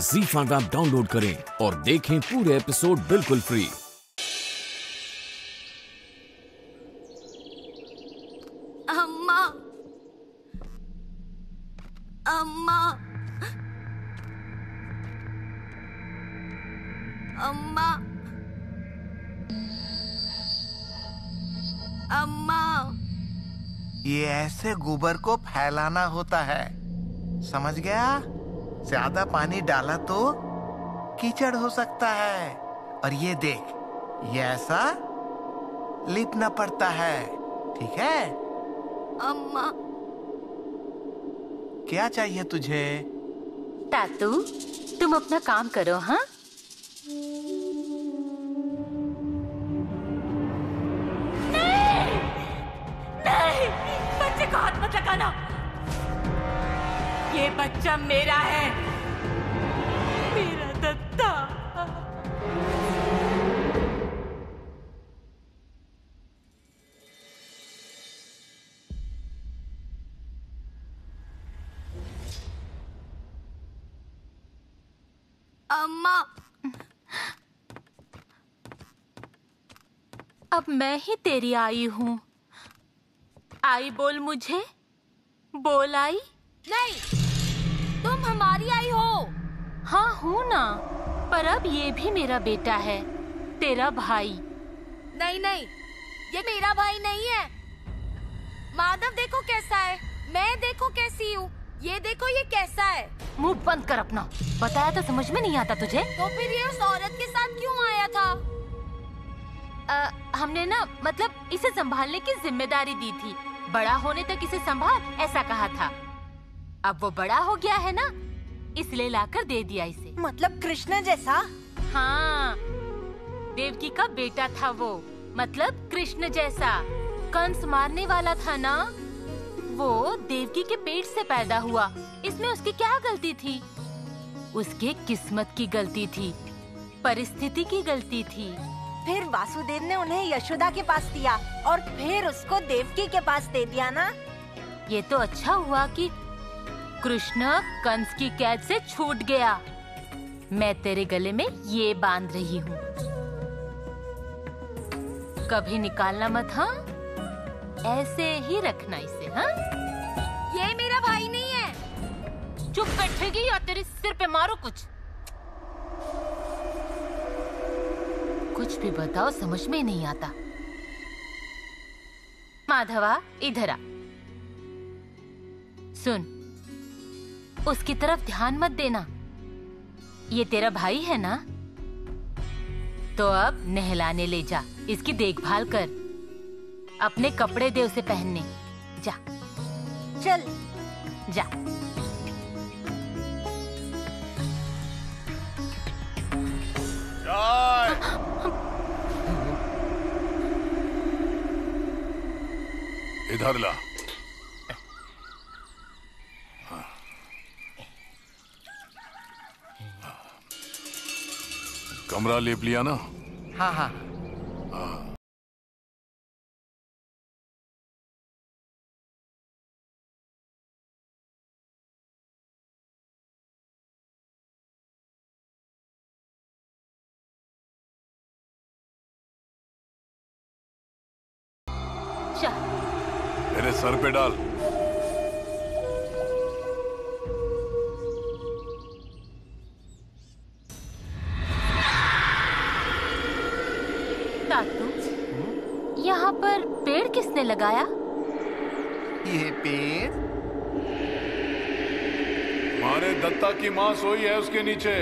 ZEE5 app download करें और देखें पूरे एपिसोड बिल्कुल फ्री। अम्मा, अम्मा, अम्मा, अम्मा। ये ऐसे गोबर को फैलाना होता है, समझ गया? ज्यादा पानी डाला तो कीचड़ हो सकता है। और ये देख, ये ऐसा लिपना पड़ता है, ठीक है? अम्मा, क्या चाहिए तुझे? तातू, तुम अपना काम करो। हाँ, नहीं, बच्चे को हाथ मत लगाना। ये बच्चा मेरा है, मेरा दत्ता। अम्मा, अब मैं ही तेरी आई हूँ। आई बोल मुझे, बोल आई। नहीं, तुम हमारी आई हो। हाँ हूँ ना, पर अब ये भी मेरा बेटा है, तेरा भाई। नहीं नहीं, ये मेरा भाई नहीं है। माधव देखो कैसा है, मैं देखो कैसी हूँ, ये देखो ये कैसा है। मुंह बंद कर अपना। बताया तो समझ में नहीं आता तुझे? तो फिर ये उस औरत के साथ क्यों आया था? हमने ना मतलब इसे संभालने की जिम्मेदारी दी थी। बड़ा होने तक इसे संभाल, ऐसा कहा था। अब वो बड़ा हो गया है ना, इसलिए लाकर दे दिया इसे। मतलब कृष्ण जैसा? हाँ, देवकी का बेटा था वो, मतलब कृष्ण जैसा। कंस मारने वाला था ना, वो देवकी के पेट से पैदा हुआ। इसमें उसकी क्या गलती थी? उसके किस्मत की गलती थी, परिस्थिति की गलती थी। फिर वासुदेव ने उन्हें यशोदा के पास दिया और फिर उसको देवकी के पास दे दिया ना। ये तो अच्छा हुआ कि कृष्ण कंस की कैद से छूट गया। मैं तेरे गले में ये बांध रही हूँ, कभी निकालना मत। हाँ, ऐसे ही रखना इसे। हाँ, ये मेरा भाई नहीं है। चुप बैठेगी या तेरे सिर पे मारो कुछ? कुछ भी बताओ, समझ में नहीं आता। माधवा, इधर आ। सुन, उसकी तरफ ध्यान मत देना। ये तेरा भाई है ना, तो अब नहलाने ले जा, इसकी देखभाल कर। अपने कपड़े दे उसे पहनने। जा चल जा। इधर ला। कमरा लेप लिया ना? हाँ हाँ। मेरे सर पे डाल। तातू, यहाँ पर पेड़ किसने लगाया? ये पेड़ हमारे दत्ता की माँ सोई है उसके नीचे।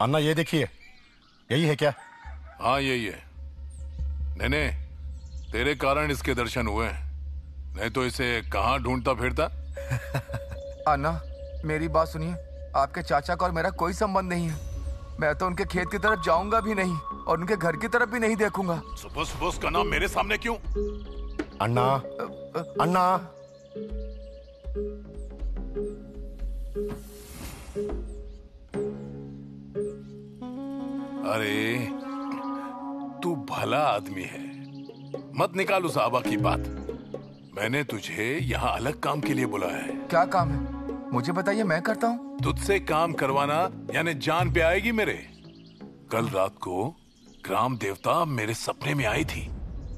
अन्ना, ये देखिए, यही है क्या? हाँ यही है। नैने, तेरे कारण इसके दर्शन हुए हैं, नहीं तो इसे कहाँ ढूंढता फिरता। अन्ना, मेरी बात सुनिए, आपके चाचा का और मेरा कोई संबंध नहीं है। मैं तो उनके खेत की तरफ जाऊंगा भी नहीं और उनके घर की तरफ भी नहीं देखूंगा। सुबह सुबह उसका नाम मेरे सामने क्यों? अन्ना, अन्ना। अरे तू भला आदमी है, मत निकाल उस आबा की बात। मैंने तुझे यहाँ अलग काम के लिए बुलाया है। क्या काम है मुझे बताइए, मैं करता हूँ। तुझसे काम करवाना यानी जान पे आएगी मेरे। कल रात को ग्राम देवता मेरे सपने में आई थी,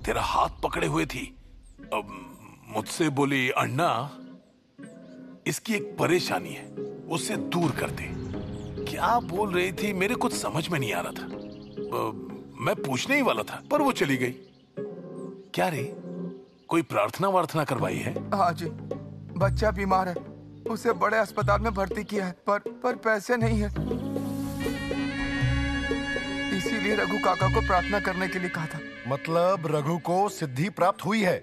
तेरा हाथ पकड़े हुए थी। अब मुझसे बोली, अन्ना इसकी एक परेशानी है, उसे दूर कर दे। क्या बोल रही थी मेरे कुछ समझ में नहीं आ रहा था। मैं पूछने ही वाला था पर वो चली गई। क्या रे, कोई प्रार्थना वार्थना करवाई है? हाँ जी, बच्चा बीमार है, उसे बड़े अस्पताल में भर्ती किया है, पर पैसे नहीं है, इसीलिए रघु काका को प्रार्थना करने के लिए कहा था। मतलब रघु को सिद्धि प्राप्त हुई है?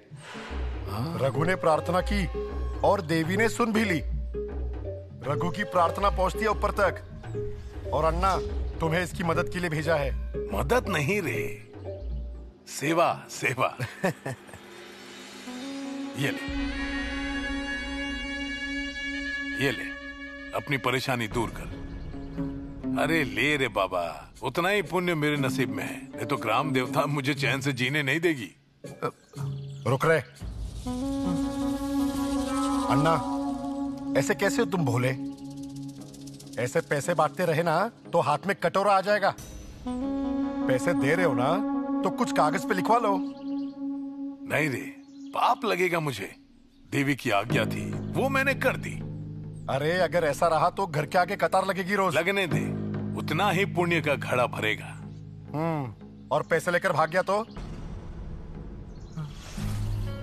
रघु ने प्रार्थना की और देवी ने सुन भी ली। रघु की प्रार्थना पहुंचती है ऊपर तक, और अन्ना तुम्हें इसकी मदद के लिए भेजा है। मदद नहीं रे, सेवा सेवा। ये ले अपनी परेशानी दूर कर। अरे ले रे बाबा, उतना ही पुण्य मेरे नसीब में है, नहीं तो ग्राम देवता मुझे चैन से जीने नहीं देगी। रुक रहे अन्ना, ऐसे कैसे हो तुम भोले? ऐसे पैसे बांटते रहे ना तो हाथ में कटोरा आ जाएगा। पैसे दे रहे हो ना तो कुछ कागज पे लिखवा लो। नहीं रे, पाप लगेगा मुझे। देवी की आज्ञा थी, वो मैंने कर दी। अरे अगर ऐसा रहा तो घर के आगे कतार लगेगी रोज। लगने दे, उतना ही पुण्य का घड़ा भरेगा। और पैसे लेकर भाग गया तो?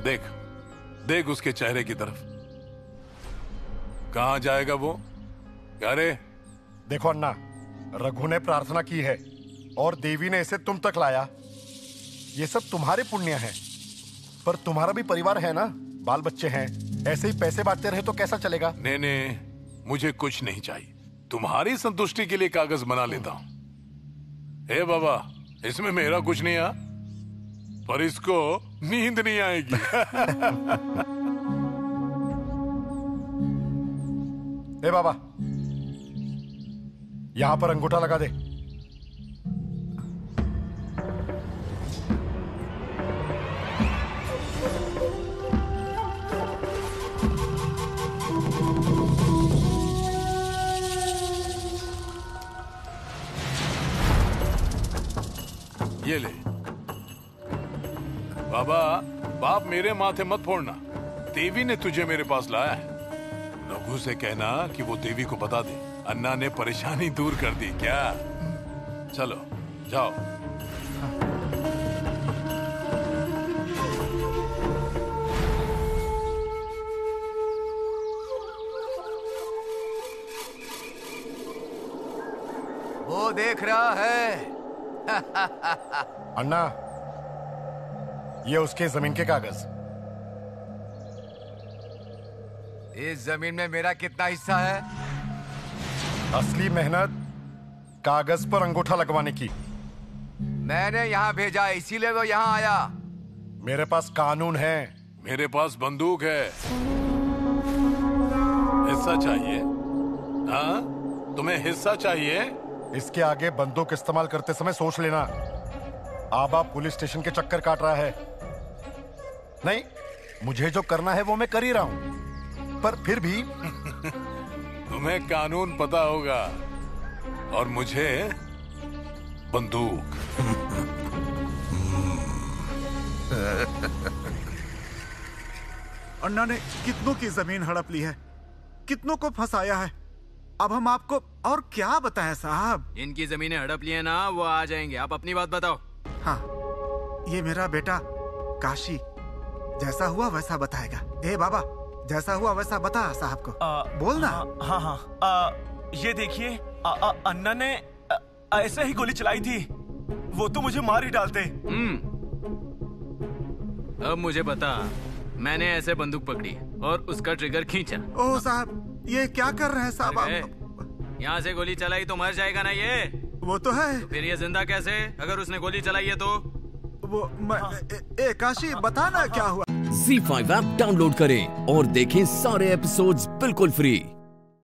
देख देख उसके चेहरे की तरफ, कहां जाएगा वो? क्या रे? देखो अन्ना, रघु ने प्रार्थना की है और देवी ने इसे तुम तक लाया। ये सब तुम्हारे पुण्य है, पर तुम्हारा भी परिवार है ना, बाल बच्चे हैं। ऐसे ही पैसे बांटते रहे तो कैसा चलेगा? ने मुझे कुछ नहीं चाहिए, तुम्हारी संतुष्टि के लिए कागज बना लेता हूं। हे बाबा, इसमें मेरा कुछ नहीं आ, पर इसको नींद नहीं आएगी। ए बाबा, यहां पर अंगूठा लगा दे। ये ले बाबा, बाप मेरे माथे मत फोड़ना, देवी ने तुझे मेरे पास लाया है। रघु से कहना कि वो देवी को बता दे, अन्ना ने परेशानी दूर कर दी। क्या? चलो जाओ। वो देख रहा है। अन्ना, ये उसके जमीन के कागज। इस जमीन में मेरा कितना हिस्सा है? असली मेहनत कागज पर अंगूठा लगवाने की। मैंने यहाँ भेजा, इसीलिए वो यहाँ आया। मेरे पास कानून है। मेरे पास बंदूक है। हिस्सा चाहिए? हाँ, तुम्हें हिस्सा चाहिए? इसके आगे बंदूक इस्तेमाल करते समय सोच लेना। आबा पुलिस स्टेशन के चक्कर काट रहा है। नहीं, मुझे जो करना है वो मैं कर ही रहा हूं, पर फिर भी तुम्हें कानून पता होगा और मुझे बंदूक। अन्ना ने कितनों की जमीन हड़प ली है, कितनों को फंसाया है। अब हम आपको और क्या बताएं साहब? इनकी जमीनें हड़प लिए ना, वो आ जाएंगे। आप अपनी बात बताओ। हाँ, ये मेरा बेटा काशी जैसा हुआ वैसा बताएगा। ए बाबा, जैसा हुआ वैसा बता साहब को। बोल ना। हाँ, ये देखिए, अन्ना ने ऐसे ही गोली चलाई थी, वो तो मुझे मार ही डालते। अब मुझे बता, मैंने ऐसे बंदूक पकड़ी और उसका ट्रिगर खींचा। ओ साहब, ये क्या कर रहे हैं साहब आप? यहाँ से गोली चलाई तो मर जाएगा ना ये। वो तो है। फिर ये जिंदा कैसे? अगर उसने गोली चलाई है तो? वो काशी बता ना क्या हुआ। ZEE5 ऐप डाउनलोड करें और देखें सारे एपिसोड्स बिल्कुल फ्री।